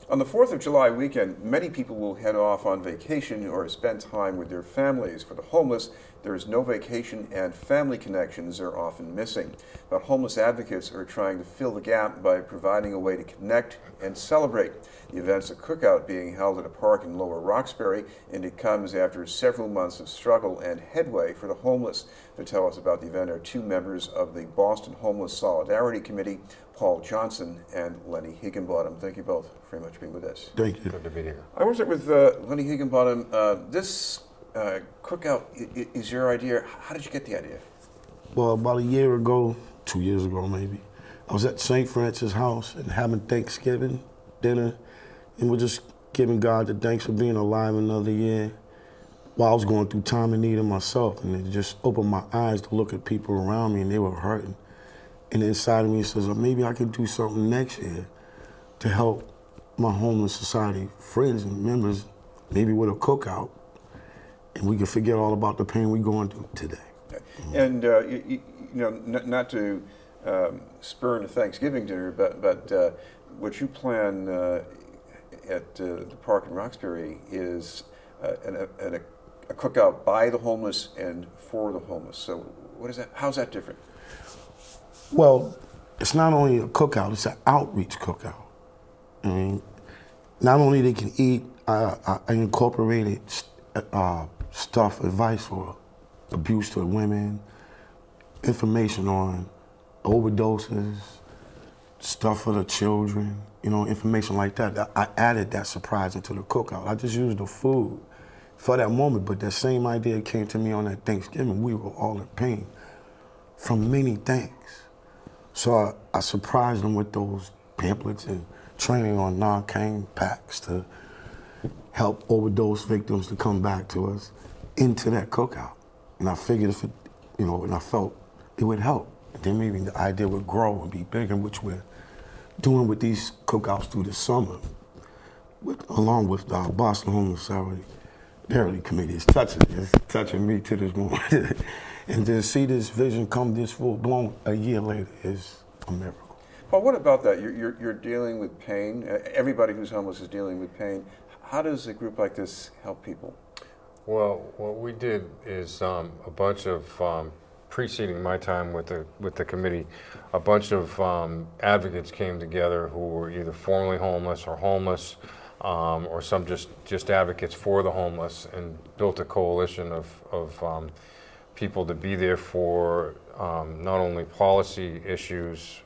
On the 4th of July weekend, many people will head off on vacation or spend time with their families. For the homeless, there is no vacation and family connections are often missing. But homeless advocates are trying to fill the gap by providing a way to connect and celebrate. The event's a cookout being held at a park in Lower Roxbury, and it comes after several months of struggle and headway for the homeless. To tell us about the event are two members of the Boston Homeless Solidarity Committee, Paul Johnson and Lenny Higginbottom. Thank you both very much for being with us. Thank you. Good to be here. I want to start with Lenny Higginbottom. This cookout is your idea. How did you get the idea? Well, about a year ago, 2 years ago maybe, I was at St. Francis House and having Thanksgiving dinner, and we're just giving God the thanks for being alive another year. While I was going through time of need of myself, and it just opened my eyes to look at people around me, and they were hurting. And inside of me says, maybe I could do something next year to help my homeless society friends and members, maybe with a cookout, and we can forget all about the pain we're going through today. And you know, not to spurn a Thanksgiving dinner, but what you plan at the park in Roxbury is a cookout by the homeless and for the homeless. So what is that? How's that different? Well, it's not only a cookout, it's an outreach cookout. I mean, not only they can eat, I incorporated stuff, advice for abuse to women, information on overdoses, stuff for the children, you know, information like that. I added that surprise into the cookout. I just used the food for that moment, but that same idea came to me on that Thanksgiving. We were all in pain from many things. So I surprised them with those pamphlets and training on Narcan packs to help overdose victims to come back to us into that cookout. And I figured if it, you know, and I felt it would help. And then maybe the idea would grow and be bigger, which we're doing with these cookouts through the summer, along with the Boston Homeless Solidarity Committee. It's touching me to this moment. And to see this vision come this full blown a year later is a miracle. Paul, what about that? You're dealing with pain. Everybody who's homeless is dealing with pain. How does a group like this help people? Well, what we did is a bunch of preceding my time with the committee, a bunch of advocates came together who were either formerly homeless or homeless, or some just advocates for the homeless, and built a coalition of people to be there for not only policy issues,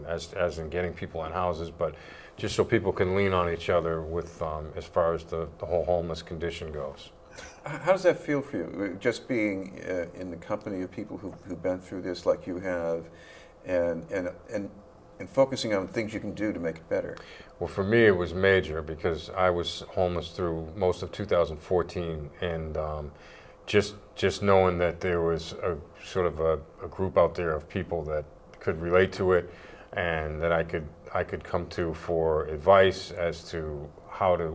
as in getting people in houses, but just so people can lean on each other with as far as the whole homeless condition goes. How does that feel for you, just being in the company of people who've been through this like you have, and focusing on things you can do to make it better? Well, for me it was major because I was homeless through most of 2014, and just knowing that there was a sort of a group out there of people that could relate to it, and that I could come to for advice as to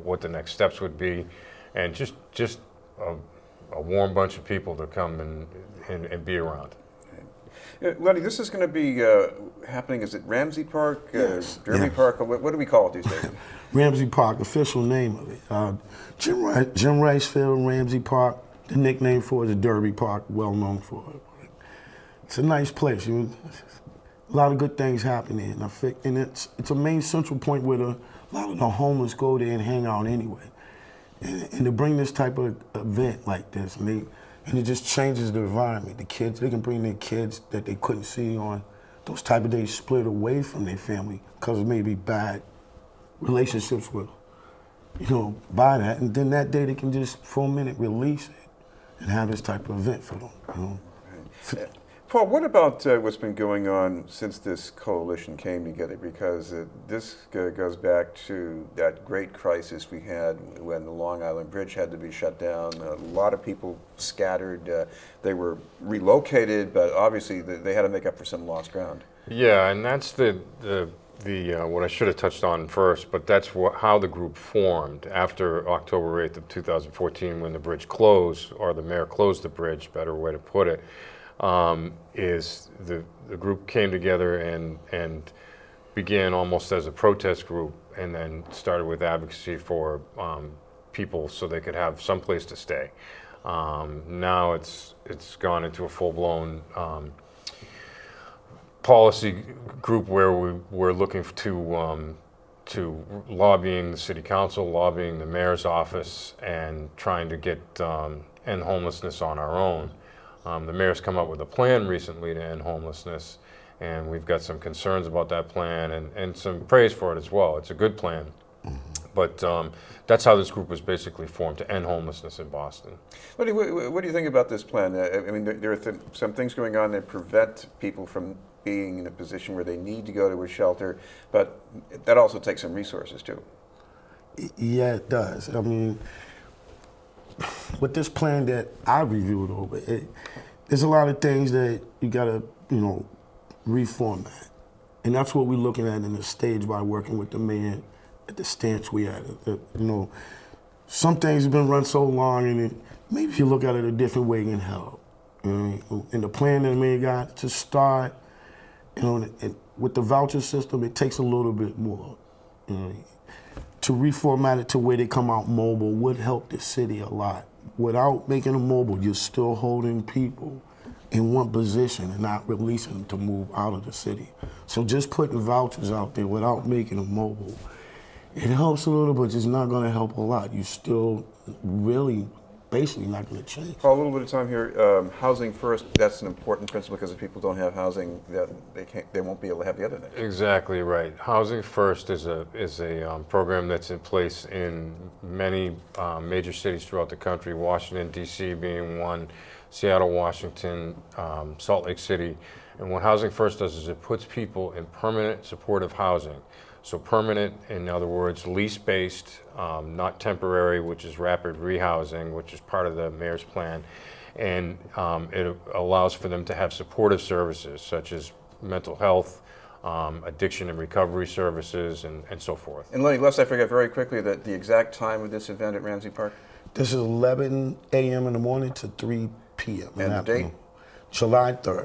what the next steps would be, and just a warm bunch of people to come and be around. Lenny, this is going to be happening, is it Ramsey Park, Yes. Derby Yes. Park, or what do we call it these days? Ramsey Park, official name of it. Jim Rice Field, Ramsey Park. The nickname for it is Derby Park, well known for it. It's a nice place. A lot of good things happen there, and it's a main central point where a lot of the homeless go there and hang out anyway. And to bring this type of event like this, and it just changes the environment. The kids, they can bring their kids that they couldn't see on those type of days, split away from their family because of maybe bad relationships with, by that. And then that day they can just, for a minute, release it and have this type of event for them, Right. Paul, what about what's been going on since this coalition came together? Because this goes back to that great crisis we had when the Long Island Bridge had to be shut down. A lot of people scattered. They were relocated, but obviously they had to make up for some lost ground. Yeah, and that's the what I should have touched on first, but that's how the group formed after October 8th of 2014, when the bridge closed, or the mayor closed the bridge, better way to put it. Is the group came together and began almost as a protest group and then started with advocacy for people so they could have some place to stay. Now it's gone into a full-blown policy group where we're looking to lobbying the city council, lobbying the mayor's office, and trying to get end homelessness on our own. The mayor's come up with a plan recently to end homelessness, and we've got some concerns about that plan and some praise for it as well. It's a good plan. But that's how this group was basically formed, to end homelessness in Boston. What do you think about this plan? I mean, there are some things going on that prevent people from being in a position where they need to go to a shelter, but that also takes some resources too. Yeah, it does. I mean, with this plan that I reviewed over, there's a lot of things that you gotta, reformat. And that's what we're looking at in the stage by working with the mayor at the stance we at. Some things have been run so long, and maybe if you look at it a different way, it can help. And the plan that the mayor got to start, with the voucher system, it takes a little bit more. To reformat it to where they come out mobile would help the city a lot. Without making them mobile, you're still holding people in one position and not releasing them to move out of the city. So just putting vouchers out there without making them mobile, it helps a little, but it's not going to help a lot. You still really basically not going to change. Paul, a little bit of time here. Housing first, that's an important principle, because if people don't have housing, they won't be able to have the other thing. Exactly right. Housing First is a program that's in place in many major cities throughout the country, Washington, D.C. being one, Seattle, Washington, Salt Lake City. And what Housing First does is it puts people in permanent supportive housing. So permanent, in other words, lease-based, not temporary, which is rapid rehousing, which is part of the mayor's plan. And it allows for them to have supportive services such as mental health, addiction and recovery services, and so forth. And Lenny, lest I forget very quickly, that the exact time of this event at Ramsey Park? This is 11 a.m. in the morning to 3 p.m. And the date? July 3rd.